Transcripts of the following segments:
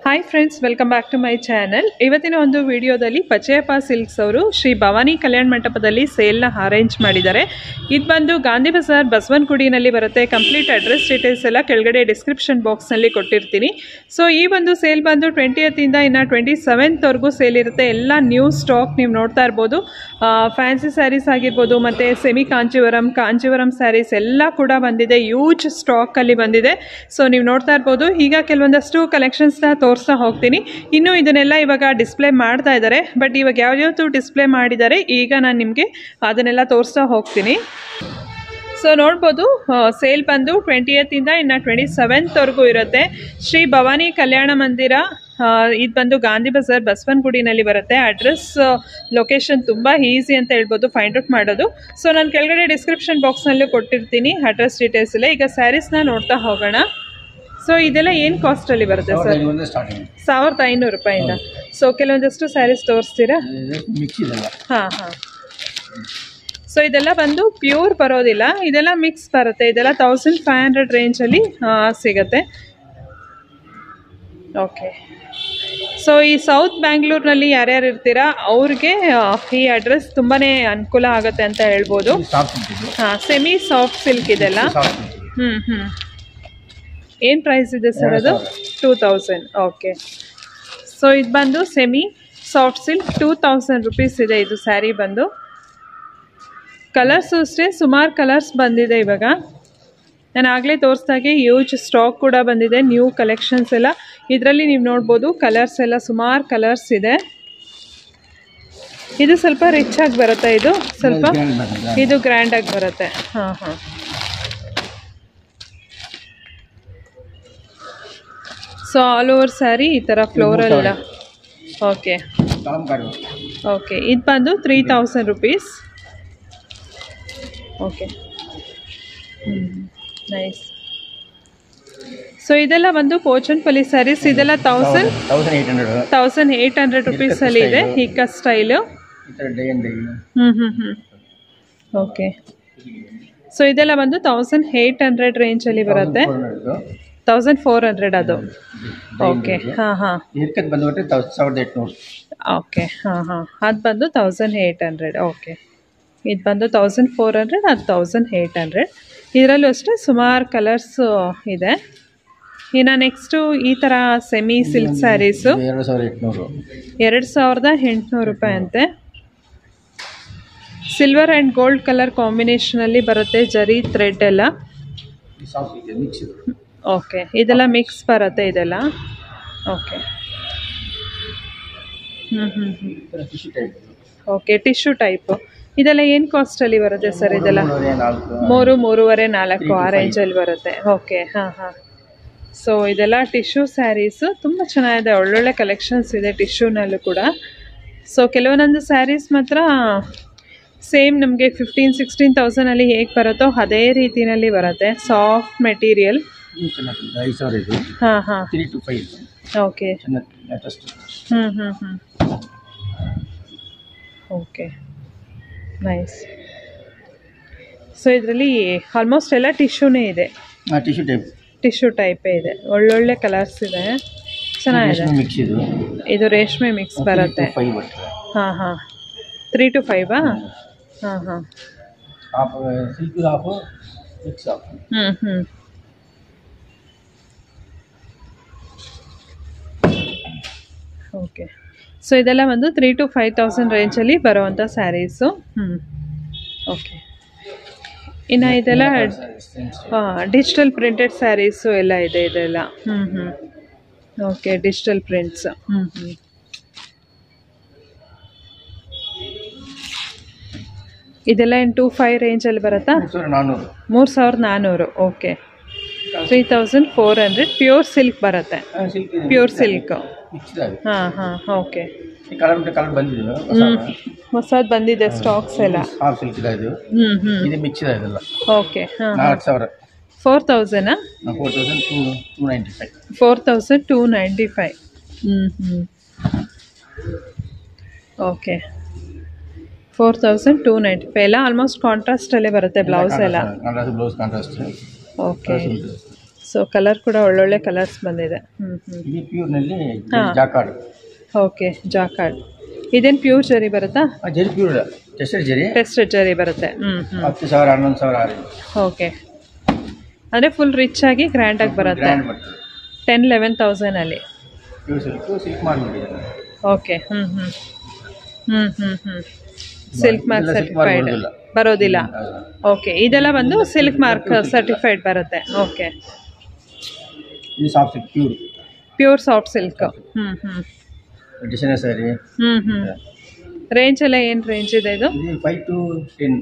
Hi friends, welcome back to my channel. ಇವತ್ತಿನ ಒಂದು ವಿಡಿಯೋದಲ್ಲಿ ಪಚೆಯಪ್ಪ ಸಿಲ್ಕ್ಸ್ ಅವರು ಶ್ರೀ ಭವಾನಿ ಕಲ್ಯಾಣ ಮಂಟಪದಲ್ಲಿ ಸೇಲ್ನ ಅರೇಂಜ್ ಮಾಡಿದ್ದಾರೆ. ಇದು ಬಂದು ಗಾಂಧಿ ಬಜಾರ್ ಬಸವನಗುಡಿನಲ್ಲಿ ಬರುತ್ತೆ. ಕಂಪ್ಲೀಟ್ ಅಡ್ರೆಸ್ ಡೀಟೇಲ್ಸ್ ಎಲ್ಲ ಕೆಳಗಡೆ ಡಿಸ್ಕ್ರಿಪ್ಷನ್ ಬಾಕ್ಸ್ನಲ್ಲಿ ಕೊಟ್ಟಿರ್ತೀನಿ. ಸೊ ಈ ಒಂದು ಸೇಲ್ ಬಂದು 20th ಇಂದ ಇನ್ನು 27th ಸೇಲ್ ಇರುತ್ತೆ. ಎಲ್ಲ ನ್ಯೂ ಸ್ಟಾಕ್ ನೀವು ನೋಡ್ತಾ ಇರ್ಬೋದು. ಫ್ಯಾನ್ಸಿ ಸ್ಯಾರೀಸ್ ಆಗಿರ್ಬೋದು, ಮತ್ತು ಸೆಮಿ ಕಾಂಚೀವರಂ ಸ್ಯಾರೀಸ್ ಎಲ್ಲ ಕೂಡ ಬಂದಿದೆ. ಯೂಜ್ ಸ್ಟಾಕಲ್ಲಿ ಬಂದಿದೆ. ಸೊ ನೀವು ನೋಡ್ತಾ ಇರ್ಬೋದು. ಈಗ ಕೆಲವೊಂದಷ್ಟು ಕಲೆಕ್ಷನ್ಸ್ನ ತೋರಿಸ್ತಾ ಹೋಗ್ತೀನಿ. ಇನ್ನು ಇದನ್ನೆಲ್ಲ ಇವಾಗ ಡಿಸ್ಪ್ಲೇ ಮಾಡ್ತಾ ಇದ್ದಾರೆ. ಬಟ್ ಇವಾಗ ಯಾವ್ಯಾವ್ದು ಡಿಸ್ಪ್ಲೇ ಮಾಡಿದ್ದಾರೆ ಈಗ ನಾನು ನಿಮಗೆ ಅದನ್ನೆಲ್ಲ ತೋರಿಸ್ತಾ ಹೋಗ್ತೀನಿ. ಸೊ ನೋಡ್ಬೋದು, ಸೇಲ್ ಬಂದು 20th ಇಂದ ಇನ್ನು 27th ಇರುತ್ತೆ. ಶ್ರೀ ಭವಾನಿ ಕಲ್ಯಾಣ ಮಂದಿರ, ಇದು ಬಂದು ಗಾಂಧಿ ಬಜಾರ್ ಬಸವನಗುಡಿನಲ್ಲಿ ಬರುತ್ತೆ. ಅಡ್ರೆಸ್ ಲೊಕೇಶನ್ ತುಂಬ ಈಸಿ ಅಂತ ಹೇಳ್ಬೋದು ಫೈಂಡ್ ಔಟ್ ಮಾಡೋದು. ಸೊ ನಾನು ಕೆಳಗಡೆ ಡಿಸ್ಕ್ರಿಪ್ಷನ್ ಬಾಕ್ಸ್ನಲ್ಲೂ ಕೊಟ್ಟಿರ್ತೀನಿ ಅಡ್ರೆಸ್ ಡೀಟೇಲ್ಸ್ ಎಲ್ಲ. ಈಗ ಸ್ಯಾರೀಸ್ನ ನೋಡ್ತಾ ಹೋಗೋಣ. ಸೊ ಇದೆಲ್ಲ ಏನು ಕಾಸ್ಟಲ್ಲಿ ಬರುತ್ತೆ ಸರ್? 1500 ರೂಪಾಯಿಂದ. ಸೊ ಕೆಲವೊಂದಷ್ಟು ಸ್ಯಾರೀಸ್ ತೋರಿಸ್ತೀರಾ? ಹಾಂ ಹಾಂ. ಸೊ ಇದೆಲ್ಲ ಬಂದು ಪ್ಯೂರ್ ಬರೋದಿಲ್ಲ, ಇದೆಲ್ಲ ಮಿಕ್ಸ್ ಬರುತ್ತೆ. ಇದೆಲ್ಲ 1500 ರೇಂಜಲ್ಲಿ ಸಿಗುತ್ತೆ. ಓಕೆ. ಸೊ ಈ ಸೌತ್ ಬ್ಯಾಂಗ್ಳೂರ್ನಲ್ಲಿ ಯಾರ್ಯಾರು ಇರ್ತೀರಾ ಅವ್ರಿಗೆ ಈ ಅಡ್ರೆಸ್ ತುಂಬಾ ಅನುಕೂಲ ಆಗುತ್ತೆ ಅಂತ ಹೇಳ್ಬೋದು. ಹಾಂ, ಸೆಮಿ ಸಾಫ್ಟ್ ಸಿಲ್ಕ್ ಇದೆಲ್ಲ. ಏನು ಪ್ರೈಸ್ ಇದೆ ಸರ್ ಅದು? 2000. ಓಕೆ. ಸೊ ಇದು ಬಂದು ಸೆಮಿ ಸಾಫ್ಟ್ ಸಿಲ್ಕ್ 2000 ರುಪೀಸ್ ಇದೆ ಇದು ಸ್ಯಾರಿ ಬಂದು. ಕಲರ್ಸು ಅಷ್ಟೇ ಸುಮಾರು ಕಲರ್ಸ್ ಬಂದಿದೆ ಇವಾಗ. ನಾನು ಆಗಲೇ ತೋರಿಸ್ದಾಗೆ ಯೂಜ್ ಸ್ಟಾಕ್ ಕೂಡ ಬಂದಿದೆ, ನ್ಯೂ ಕಲೆಕ್ಷನ್ಸ್ ಎಲ್ಲ. ಇದರಲ್ಲಿ ನೀವು ನೋಡ್ಬೋದು ಕಲರ್ಸ್ ಎಲ್ಲ ಸುಮಾರು ಕಲರ್ಸ್ ಇದೆ. ಇದು ಸ್ವಲ್ಪ ರಿಚ್ ಆಗಿ ಬರುತ್ತೆ, ಇದು ಸ್ವಲ್ಪ ಇದು ಗ್ರ್ಯಾಂಡಾಗಿ ಬರುತ್ತೆ. ಹಾಂ ಹಾಂ. ಸೊ ಆಲ್ ಓವರ್ ಸ್ಯಾರಿ ಈ ಥರ ಫ್ಲೋರಲ್. Okay okay. ಇದು ಬಂದು 3000 ರುಪೀಸ್. Okay, nice. ಸೊ ಇದೆಲ್ಲ ಬಂದು ಪೋಚನ್ಪಲ್ಲಿ ಸ್ಯಾರೀಸ್. ಇದೆಲ್ಲ 1800 ರುಪೀಸಲ್ಲಿ ಇದೆ. ಹಿಕ್ಕ ಸ್ಟೈಲು. ಓಕೆ. ಸೊ ಇದೆಲ್ಲ ಬಂದು 1800 ರೇಂಜಲ್ಲಿ ಬರುತ್ತೆ. 1400 ಅದು. ಓಕೆ. ಹಾಂ ಹಾಂ. ಓಕೆ. ಹಾಂ ಹಾಂ. ಅದು ಬಂದು 1800. ಓಕೆ. ಇದು ಬಂದು 1400, ಅದು 1800. ಇದರಲ್ಲೂ ಅಷ್ಟೇ ಸುಮಾರು ಕಲರ್ಸು ಇದೆ. ಇನ್ನು ನೆಕ್ಸ್ಟು ಈ ಥರ ಸೆಮಿ ಸಿಲ್ಕ್ ಸ್ಯಾರೀಸು 2800 ರೂಪಾಯಿ ಅಂತೆ. ಸಿಲ್ವರ್ ಆ್ಯಂಡ್ ಗೋಲ್ಡ್ ಕಲರ್ ಕಾಂಬಿನೇಷನಲ್ಲಿ ಬರುತ್ತೆ, ಜರಿ ಥ್ರೆಡ್ ಎಲ್ಲ. ಓಕೆ. ಇದೆಲ್ಲ ಮಿಕ್ಸ್ ಬರುತ್ತೆ ಇದೆಲ್ಲ. ಓಕೆ. Okay, tissue type. ಇದೆಲ್ಲ ಏನು ಕಾಸ್ಟಲ್ಲಿ ಬರುತ್ತೆ ಸರ್? ಇದೆಲ್ಲ 3, 3.5, 4 ಆ ರೇಂಜಲ್ಲಿ ಬರುತ್ತೆ. ಓಕೆ. ಹಾಂ ಹಾಂ. ಸೊ ಇದೆಲ್ಲ ಟಿಶ್ಯೂ ಸ್ಯಾರೀಸು ತುಂಬ ಚೆನ್ನಾಗಿದೆ. ಒಳ್ಳೊಳ್ಳೆ ಕಲೆಕ್ಷನ್ಸ್ ಇದೆ ಟಿಶ್ಯೂನಲ್ಲೂ ಕೂಡ. ಸೊ ಕೆಲವೊಂದೊಂದು ಸ್ಯಾರೀಸ್ ಮಾತ್ರ ಸೇಮ್ ನಮಗೆ 15,000-16,000 ಹೇಗೆ ಬರುತ್ತೋ ಅದೇ ರೀತಿಯಲ್ಲಿ ಬರುತ್ತೆ. Soft material. ಹಾಂ ಹಾಂ. ಓಕೆ. Okay, nice. ಸೊ ಇದರಲ್ಲಿ ಆಲ್ಮೋಸ್ಟ್ ಎಲ್ಲ ಟಿಶ್ಯೂನೇ ಇದೆ. ಟಿಶ್ಯೂ ಟೈಪೇ ಇದೆ. ಒಳ್ಳೊಳ್ಳೆ ಕಲರ್ಸ್ ಇದೆ, ಚೆನ್ನಾಗಿದೆ. ಇದು ರೇಷ್ಮೆ ಮಿಕ್ಸ್ ಬರುತ್ತೆ. ಹಾಂ ಹಾಂ. 3 to 5. ಹಾಂ ಹಾಂ. ಓಕೆ. ಸೊ ಇದೆಲ್ಲ ಒಂದು 3,000 to 5,000 ರೇಂಜಲ್ಲಿ ಬರುವಂಥ ಸ್ಯಾರೀಸು. ಓಕೆ. ಇನ್ನು ಇದೆಲ್ಲ ಡಿಜಿಟಲ್ ಪ್ರಿಂಟೆಡ್ ಸ್ಯಾರೀಸು ಎಲ್ಲ ಇದೆ ಇದೆಲ್ಲ. Okay, digital prints. ಇದೆಲ್ಲ ಏನು 2,500 ರೇಂಜಲ್ಲಿ ಬರುತ್ತಾ? 3,400. ಓಕೆ. 3,400 ಪ್ಯೂರ್ ಸಿಲ್ಕ್ ಬರುತ್ತೆ. Pure silk. ಹಾಂ ಹಾಂ. ಓಕೆ. ಹೊಸದು ಬಂದಿದೆ ಸ್ಟಾಕ್ಸ್ ಎಲ್ಲ. ಓಕೆ. ಹಾಂ. 4,000. 4,295. ಓಕೆ. 4,295 ಎಲ್ಲ ಆಲ್ಮೋಸ್ಟ್ ಕಾಂಟ್ರಾಸ್ಟಲ್ಲೇ ಬರುತ್ತೆ ಬ್ಲೌಸ್ ಎಲ್ಲ. ಓಕೆ. ಸೊ ಕಲರ್ ಕೂಡ ಒಳ್ಳೊಳ್ಳೆ ಕಲರ್ಸ್ ಬಂದಿದೆ. ಇದು ಪ್ಯೂರ್ನಲ್ಲಿ ಜಾಕಾರ್ಡ್. Okay, jacquard. ಇದೇನು ಪ್ಯೂರ್ ಜರಿ ಬರುತ್ತಾ? ಜರಿ ಪ್ಯೂರ್ ಟೆಸ್ಟೆಡ್ ಜರಿ. ಟೆಸ್ಟೆಡ್ ಜರಿ ಬರುತ್ತೆ. 10,000 11,000. ಓಕೆ, ಅಂದರೆ ಫುಲ್ ರಿಚ್ ಆಗಿ ಗ್ರ್ಯಾಂಡ್ ಆಗಿ ಬರುತ್ತೆ. 10,000-11,000 ಅಲ್ಲಿ. Silk mark. Okay. Silk mark certified ಬರೋದಿಲ್ಲ. ಓಕೆ, ಇದೆಲ್ಲ ಬಂದು ಸಿಲ್ಕ್ ಮಾರ್ಕ್ ಸರ್ಟಿಫೈಡ್ ಬರುತ್ತೆ. ಓಕೆ, ಇದು soft silk pure. Pure soft silk. Designer sari. Range ಎಲ್ಲ ಏನು ರೇಂಜ್ ಇದೆ ಇದು? 5 to 10.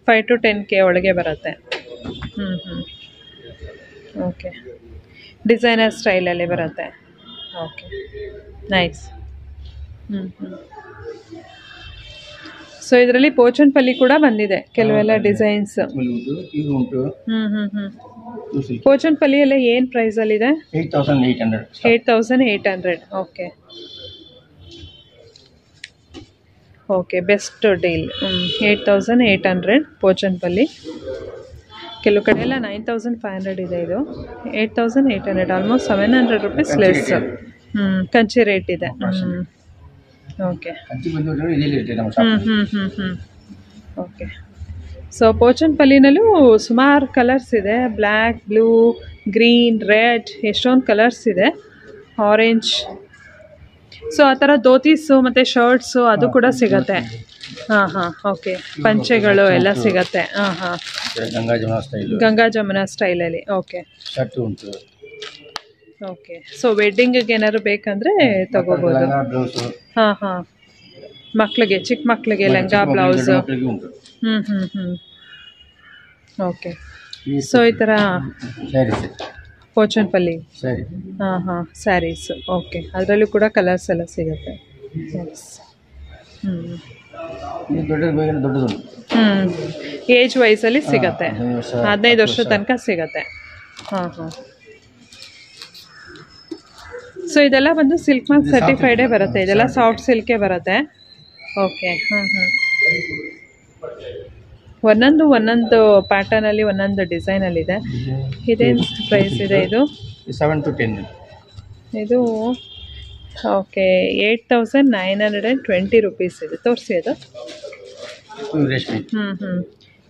5 to 10K ಒಳಗೆ ಬರುತ್ತೆ. ಓಕೆ, ಡಿಸೈನರ್ ಸ್ಟೈಲಲ್ಲಿ ಬರುತ್ತೆ. Okay, nice. ಸೊ ಇದರಲ್ಲಿ ಪೋಚನ್ಪಲ್ಲಿ ಕೂಡ ಬಂದಿದೆ ಕೆಲವೆಲ್ಲ ಡಿಸೈನ್ಸ್. ಪೋಚನ್ಪಲ್ಲಿಯಲ್ಲ ಏನು ಪ್ರೈಸಲ್ಲಿದೆ? 8,800. 8,800. Okay, okay, best deal. 8,800 ಪೋಚನ್ಪಲ್ಲಿ. ಕೆಲವು ಕಡೆ ಎಲ್ಲ 9,500 ಇದೆ. ಇದು 8,800, almost 700 rupees less. Kanchi rate ಇದೆ. ಓಕೆ. ಓಕೆ, ಸೊ ಪೋಚನ್ಪಲ್ಲಿನಲ್ಲೂ ಸುಮಾರು ಕಲರ್ಸ್ ಇದೆ. ಬ್ಲ್ಯಾಕ್, ಬ್ಲೂ, ಗ್ರೀನ್, ರೆಡ್, ಎಷ್ಟೊಂದು ಕಲರ್ಸ್ ಇದೆ. ಆರೆಂಜ್. ಸೊ ಆ ಥರ ಧೋತೀಸು ಮತ್ತು ಶರ್ಟ್ಸು ಅದು ಕೂಡ ಸಿಗತ್ತೆ. ಓಕೆ, ಪಂಚೆಗಳು ಎಲ್ಲ ಸಿಗತ್ತೆ. ಗಂಗಾ ಜಮುನಾ ಸ್ಟೈಲಲ್ಲಿ. Okay, okay. ಸೊ ವೆಡ್ಡಿಂಗಿಗೆ ಏನಾದ್ರು ಬೇಕಂದರೆ ತಗೋಬೋದು. ಮಕ್ಕಳಿಗೆ, ಚಿಕ್ಕ ಮಕ್ಕಳಿಗೆ ಲಂಗ ಬ್ಲೌಸ್. ಓಕೆ, ಸೊ ಈ ಥರ ಪೋಚನ್ಪಲ್ಲಿ ಸ್ಯಾರೀಸ್. ಓಕೆ, ಅದರಲ್ಲೂ ಕೂಡ ಕಲರ್ಸ್ ಎಲ್ಲ ಸಿಗುತ್ತೆ. ಏಜ್ ವೈಸಲ್ಲಿ ಸಿಗತ್ತೆ. 15 ವರ್ಷದ ತನಕ ಸಿಗತ್ತೆ. ಸೊ ಇದೆಲ್ಲ ಬಂದು ಸಿಲ್ಕ್ ಮಾರ್ಕ್ ಸರ್ಟಿಫೈಡೇ ಬರುತ್ತೆ. ಇದೆಲ್ಲ ಸಾಫ್ಟ್ ಸಿಲ್ಕೇ ಬರುತ್ತೆ. ಓಕೆ. ಒಂದೊಂದು ಪ್ಯಾಟರ್ನಲ್ಲಿ ಒಂದೊಂದು ಡಿಸೈನಲ್ಲಿದೆ. ಇದೇನು ಪ್ರೈಸ್ ಇದೆ ಇದು? 7 to 10. ಇದು ಓಕೆ, 8,920 ರೂಪೀಸ್ ಇದೆ. ತೋರಿಸಿ ಅದು.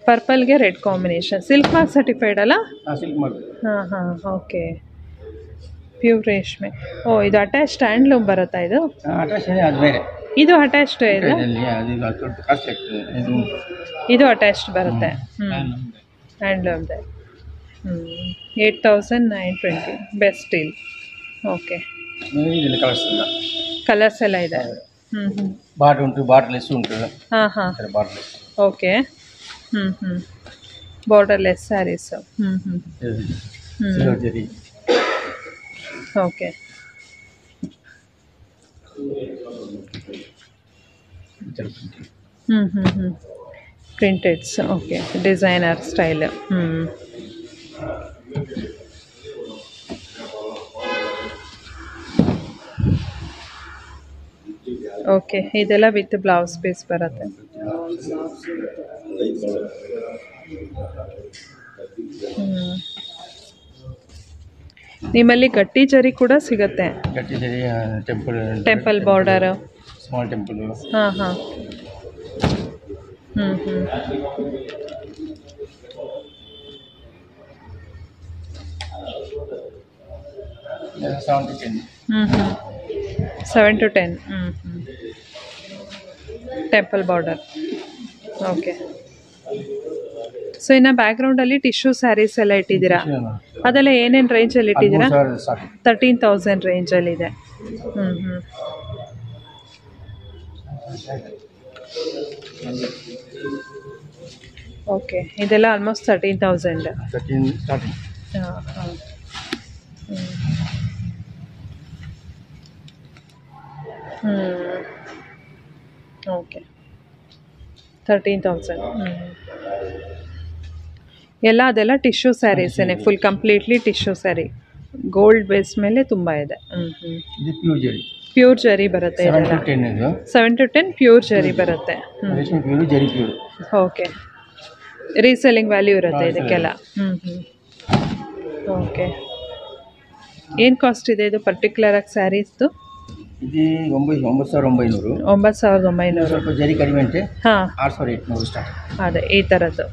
ಪರ್ಪಲ್ಗೆ red combination. Silk mark certified ಅಲ್ಲ? ಓಕೆ, ಪ್ಯೂರ್ ರೇಷ್ಮೆ. ಇದು ಅಟ್ಯಾಚ್ಡ್ ಹ್ಯಾಂಡ್ಲೂಮ್ ಬರುತ್ತಾ ಇದು? ಇದು ಅಟ್ಯಾಚ್ಡ್ ಇದೆ. ಇದು ಅಟ್ಯಾಚ್ಡ್ ಬರುತ್ತೆ. ಹ್ಯಾಂಡ್ಲೂಮ್ದೆ. 8,920 ಬೆಸ್ಟ್ ಡೀಲ್. ಓಕೆ, ಕಲರ್ಸ್ ಎಲ್ಲ ಇದೆ. Okay. Borderless saris. Okay. Printeds. Okay, designer style. Okay, ಇದೆಲ್ಲ ವಿತ್ ಬ್ಲೌಸ್ ಪೀಸ್ ಬರುತ್ತೆ. ನಿಮ್ಮಲ್ಲಿ ಗಟ್ಟಿ ಜರಿ ಕೂಡ ಸಿಗುತ್ತೆ. Temple border, small temple. Seven to 10. Temple border. Okay. So ಇನ್ನು ಬ್ಯಾಕ್ಗ್ರೌಂಡಲ್ಲಿ ಟಿಶ್ಯೂ ಸ್ಯಾರೀಸ್ ಎಲ್ಲ ಇಟ್ಟಿದ್ದೀರಾ. ಅದೆಲ್ಲ ಏನೇನು ರೇಂಜಲ್ಲಿ ಇಟ್ಟಿದ್ದೀರಾ? 13,000 ರೇಂಜಲ್ಲಿದೆ. ಓಕೆ, ಇದೆಲ್ಲ ಆಲ್ಮೋಸ್ಟ್ 13,000. ಓಕೆ, 13,000. ಎಲ್ಲ ಅದೆಲ್ಲ ಟಿಶ್ಯೂ ಸ್ಯಾರೀಸೇನೆ, full completely tissue sari. Gold base ಮೇಲೆ ತುಂಬ ಇದೆ. ಪ್ಯೂರ್ ಜರಿ ಬರುತ್ತೆ. 7 to 10 ಪ್ಯೂರ್ ಜರಿ ಬರುತ್ತೆ. ಓಕೆ, ರೀಸೆಲ್ಲಿಂಗ್ ವ್ಯಾಲ್ಯೂ ಇರುತ್ತೆ ಇದಕ್ಕೆಲ್ಲ. ಓಕೆ, ಏನು ಕಾಸ್ಟ್ ಇದೆ ಇದು ಪರ್ಟಿಕ್ಯುಲರಾಗಿ ಸ್ಯಾರೀಸ್ದು? ಇದು 9,900. 9,900. ಸ್ವಲ್ಪ ಜರಿ ಕಡಿಮೆ ಉಂಟು. ಹಾಂ, 6,800 ಸ್ಟಾರ್ಟ್. ಅದೇ ಈ ಥರದ್ದು.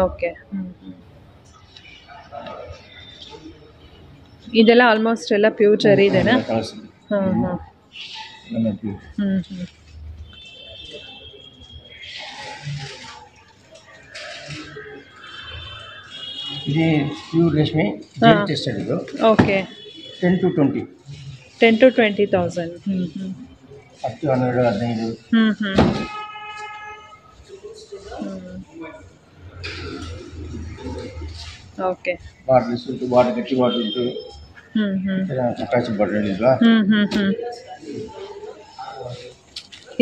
ಓಕೆ. ಇದೆಲ್ಲ ಆಲ್ಮೋಸ್ಟ್ ಎಲ್ಲ ಪ್ಯೂರ್ ಜರಿ ಇದೆನಾ? ಹಾಂ. ಇದು ಪ್ಯೂರ್ ರೇಷ್ಮೆ ಟೆಸ್ಟೆಡ್ ಇದು. Okay. 10 to 20. 10 to 20,000. 10, 12, 15. Okay. Borders ಉಂಟು, ಬಾರ್ಡರ್ ಗಟ್ಟಿ ಬಾರ್ಡರ್ ಉಂಟು. ಅಟ್ಯಾಚ್ ಬಾರ್ಡರ್ ಇಲ್ವಾ?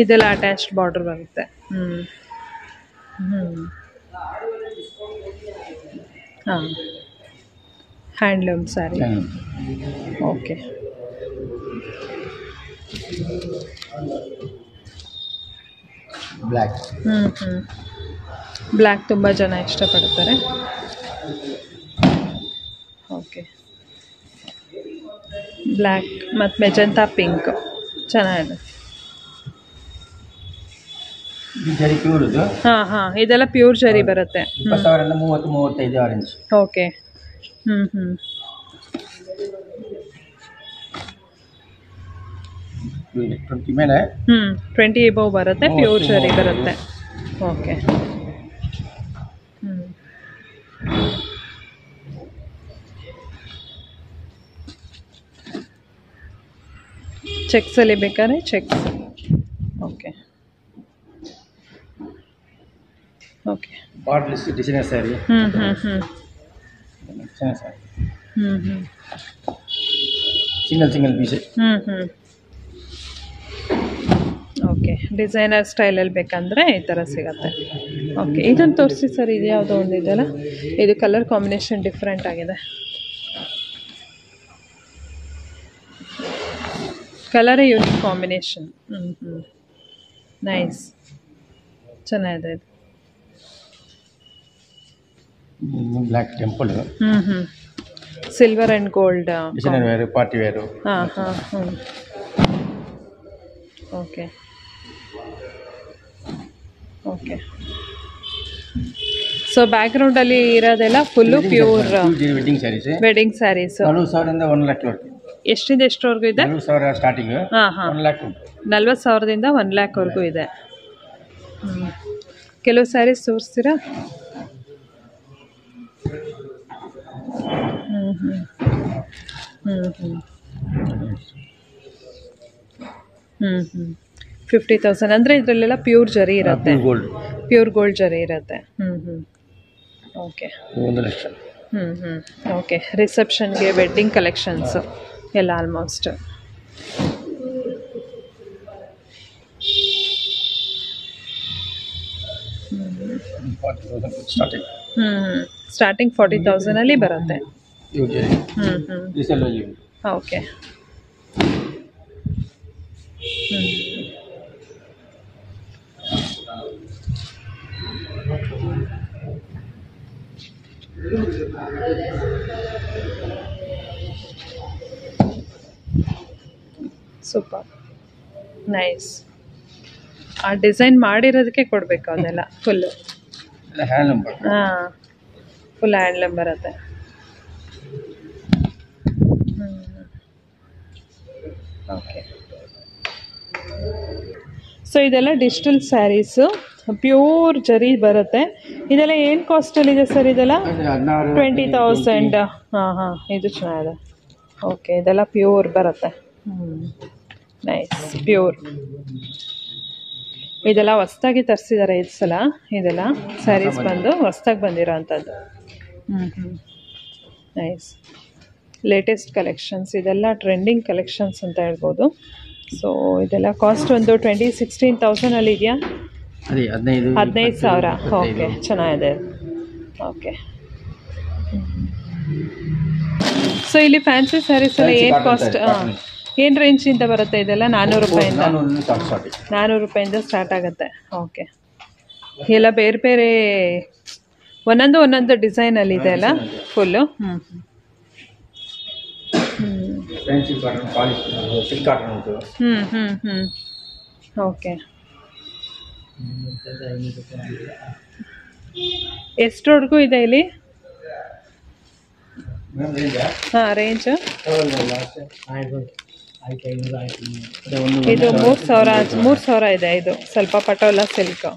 ಇದೆಲ್ಲ ಅಟ್ಯಾಚ್ಡ್ ಬಾರ್ಡರ್ ಬರುತ್ತೆ. ಹಾಂ, handloom sari. Okay. Black. Black ತುಂಬ ಜನ ಇಷ್ಟಪಡ್ತಾರೆ. ಓಕೆ. ಬ್ಲ್ಯಾಕ್ ಮತ್ತು ಮೆಜಂತಾ ಪಿಂಕ್ ಚೆನ್ನಾಗಿದೆ. ಜರಿ ಪ್ಯೂರ್ ಇದು. ಹಾಂ, ಇದೆಲ್ಲ ಪ್ಯೂರ್ ಜರಿ ಬರುತ್ತೆ. 20,000 30-35 ಆರೆಂಜ್. ಓಕೆ. 20 ಮೇಲೆ 20 ಎಬೋವ್ ಬರುತ್ತೆ, ಪ್ಯೂರ್ ಜರಿ ಬರುತ್ತೆ. ಓಕೆ. ಚೆಕ್ಸಲ್ಲಿ ಬೇಕಾದ್ರೆ checks. Okay. Okay. Borders designer sari. ಚೆನ್ನಾಗಿ sari. Single piece. Okay. Designer ಸ್ಟೈಲಲ್ಲಿ ಬೇಕಂದರೆ ಈ ಥರ ಸಿಗುತ್ತೆ. ಓಕೆ. ಇದನ್ನು ತೋರಿಸಿ ಸರ್. ಇದು ಯಾವುದೋ ಒಂದು ಇದೆಯಲ್ಲ, ಇದು ಕಲರ್ ಕಾಂಬಿನೇಷನ್ ಡಿಫ್ರೆಂಟ್ ಆಗಿದೆ. ಕಲರೇ ಯೂನಿಕ್ ಕಾಂಬಿನೇಷನ್. ನೈಸ್, ಚೆನ್ನಾಗಿದೆ ಇದು. Black temple. Silver and gold designer wear, party wear. ಹಾಂ. ಓಕೆ. ಸೊ ಬ್ಯಾಕ್ಗ್ರೌಂಡಲ್ಲಿ ಇರೋದೆಲ್ಲ full pure wedding sarees. Wedding sarees. 40,000 1 lakh. ಎಷ್ಟಿದೆ, ಎಷ್ಟವರೆಗೂ ಇದೆ? 40,000 ಸ್ಟಾರ್ಟಿಂಗ್. 1 ಲಕ್ಷ ಉಂಟು. 40,000ದಿಂದ 1 ಲ್ಯಾಕ್ವರೆಗೂ ಇದೆ. ಕೆಲವು ಸ್ಯಾರೀಸ್ ತೋರಿಸ್ತೀರಾ? ಹ್ಞೂ 50,000 ಅಂದರೆ ಇದರಲ್ಲೆಲ್ಲ ಪ್ಯೂರ್ ಜರಿ ಇರುತ್ತೆ. ಪ್ಯೂರ್ ಗೋಲ್ಡ್ ಜರಿ ಇರುತ್ತೆ. ಓಕೆ. 1 ಲಕ್ಷ. ಓಕೆ. ರಿಸೆಪ್ಷನ್ಗೆ ವೆಡ್ಡಿಂಗ್ ಕಲೆಕ್ಷನ್ಸು ಎಲ್ಲ ಆಲ್ಮೋಸ್ಟ್. ಸ್ಟಾರ್ಟಿಂಗ್ 40,000 ಬರುತ್ತೆ. ಓಕೆ. Super, nice. ಆ ಡಿಸೈನ್ ಮಾಡಿರೋದಕ್ಕೆ ಕೊಡಬೇಕು ಅದೆಲ್ಲ ಫುಲ್ಲು. ಹಾಂ, ಫುಲ್ ಹ್ಯಾಂಡ್ಲೂಮ್ ಬರುತ್ತೆ. ಓಕೆ. ಸೊ ಇದೆಲ್ಲ ಡಿಜಿಟಲ್ ಸ್ಯಾರೀಸು, ಪ್ಯೂರ್ ಜರಿ ಬರುತ್ತೆ. ಇದೆಲ್ಲ ಏನು ಕಾಸ್ಟಲ್ಲಿದೆ ಸರ್? ಇದೆಲ್ಲ 20,000. ಹಾಂ, ಇದು ಚೆನ್ನಾಗಿದೆ. ಓಕೆ. ಇದೆಲ್ಲ ಪ್ಯೂರ್ ಬರುತ್ತೆ. Nice, pure. ಇದೆಲ್ಲ ಹೊಸ್ದಾಗಿ ತರಿಸಿದ್ದಾರೆ ಇದು ಸಲ. ಇದೆಲ್ಲ ಸ್ಯಾರೀಸ್ ಬಂದು ಹೊಸ್ದಾಗಿ ಬಂದಿರೋ ಅಂಥದ್ದು. Nice, latest collections. ಇದೆಲ್ಲ ಟ್ರೆಂಡಿಂಗ್ ಕಲೆಕ್ಷನ್ಸ್ ಅಂತ ಹೇಳ್ಬೋದು. ಸೊ ಇದೆಲ್ಲ ಕಾಸ್ಟ್ ಒಂದು 16,000 ಇದೆಯಾ? 15,000. ಓಕೆ, ಚೆನ್ನಾಗಿದೆ. ಓಕೆ. ಸೊ ಇಲ್ಲಿ ಫ್ಯಾನ್ಸಿ ಸ್ಯಾರೀಸ್ ಎಲ್ಲ ಏನು ಕಾಸ್ಟ್, ಏನು ರೇಂಜಿಂದ ಬರುತ್ತೆ ಇದೆಲ್ಲ? 400 ರೂಪಾಯಿಂದ 400 ರೂಪಾಯಿಂದ ಸ್ಟಾರ್ಟ್ ಆಗುತ್ತೆ. ಓಕೆ. ಎಲ್ಲ ಬೇರೆ ಬೇರೆ ಒಂದೊಂದು ಡಿಸೈನಲ್ಲಿ ಇದೆ ಅಲ್ಲ full. Fancy cotton polish silk cotton ಉಂಟು. ಓಕೆ. ಎಷ್ಟರವರೆಗೂ ಇದೆ ಇಲ್ಲಿ? ಹಾಂ, ರೇಂಜ್ ಇದು 3,000 ಇದೆ. ಇದು ಸ್ವಲ್ಪ ಪಟೋಲಾ ಸಿಲ್ಕ್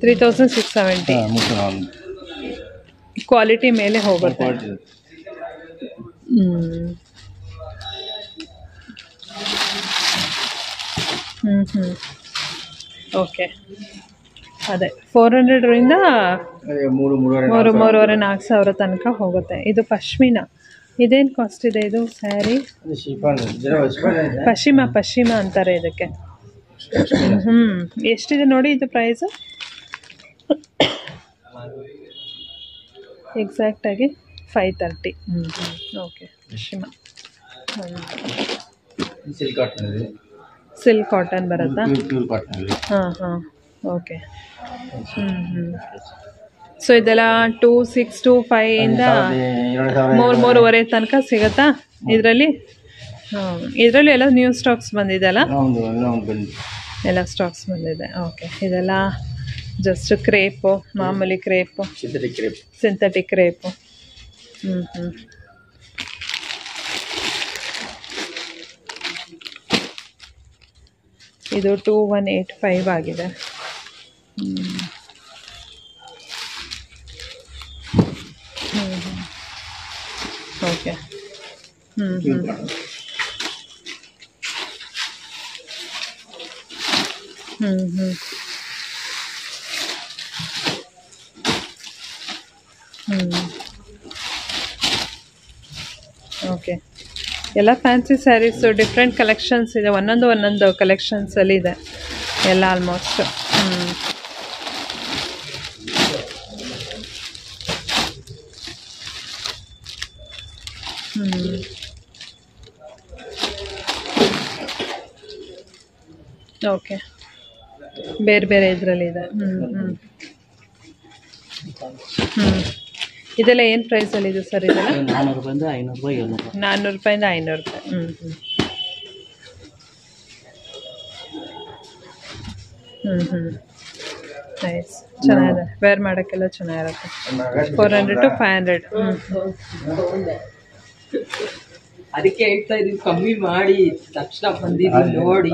3,670. ಕ್ವಾಲಿಟಿ ಮೇಲೆ ಹೋಗುತ್ತೆ. ಓಕೆ. ಅದೇ 400ರಿಂದ 3,500 ತನಕ ಹೋಗುತ್ತೆ. ಇದು ಪಶ್ಮಿನಾ. ಇದೇನು ಕಾಸ್ಟ್ ಇದೆ ಇದು ಸ್ಯಾರಿ? ಪಶ್ಚಿಮ ಅಂತಾರೆ ಇದಕ್ಕೆ. ಎಷ್ಟಿದೆ ನೋಡಿ ಇದು ಪ್ರೈಸು? ಎಕ್ಸಾಕ್ಟಾಗಿ 530. ಓಕೆ. ಪಶ್ಚಿಮ ಸಿಲ್ಕ್ ಕಾಟನ್ ಬರುತ್ತಾ? ಹಾಂ. ಓಕೆ. ಸೊ ಇದೆಲ್ಲ 2,625 ಇಂದ 3,500 ತನಕ ಸಿಗುತ್ತಾ ಇದರಲ್ಲಿ? ಇದರಲ್ಲಿ ಎಲ್ಲ ನ್ಯೂ ಸ್ಟಾಕ್ಸ್ ಬಂದಿದೆ ಅಲ್ಲ? ಎಲ್ಲ ಸ್ಟಾಕ್ಸ್ ಬಂದಿದೆ. ಓಕೆ. ಇದೆಲ್ಲ ಜಸ್ಟ್ ಕ್ರೇಪು, ಮಾಮೂಲಿ ಕ್ರೇಪು, ಸಿಂಥೆಟಿಕ್ ಕ್ರೇಪು. ಇದು 2,185 ಆಗಿದೆ. ಓಕೆ. ಓಕೆ. ಎಲ್ಲ ಫ್ಯಾನ್ಸಿ ಸ್ಯಾರೀಸು ಡಿಫ್ರೆಂಟ್ ಕಲೆಕ್ಷನ್ಸ್ ಇದೆ. ಒಂದೊಂದು ಕಲೆಕ್ಷನ್ಸಲ್ಲಿ ಇದೆ ಎಲ್ಲ ಆಲ್ಮೋಸ್ಟ್. ಓಕೆ. ಬೇರೆ ಇದರಲ್ಲಿದೆ. ಇದೆಲ್ಲ ಏನು ಪ್ರೈಸಲ್ಲಿ ಇದೆ ಸರ್? ಇದೆಲ್ಲ 400 ರೂಪಾಯಿಂದ 500 ರೂಪಾಯಿ. ನೈಸ್. ಚೆನ್ನಾಗಿದೆ. ವೇರ್ ಮಾಡೋಕ್ಕೆಲ್ಲ ಚೆನ್ನಾಗಿರುತ್ತೆ. 400 to 500. ಅದಕ್ಕೆ ಹೇಳ್ತಾ ಇದೀವಿ, ಕಮ್ಮಿ ಮಾಡಿ ತಕ್ಷಣ ಬಂದಿದ್ದೀವಿ ನೋಡಿ.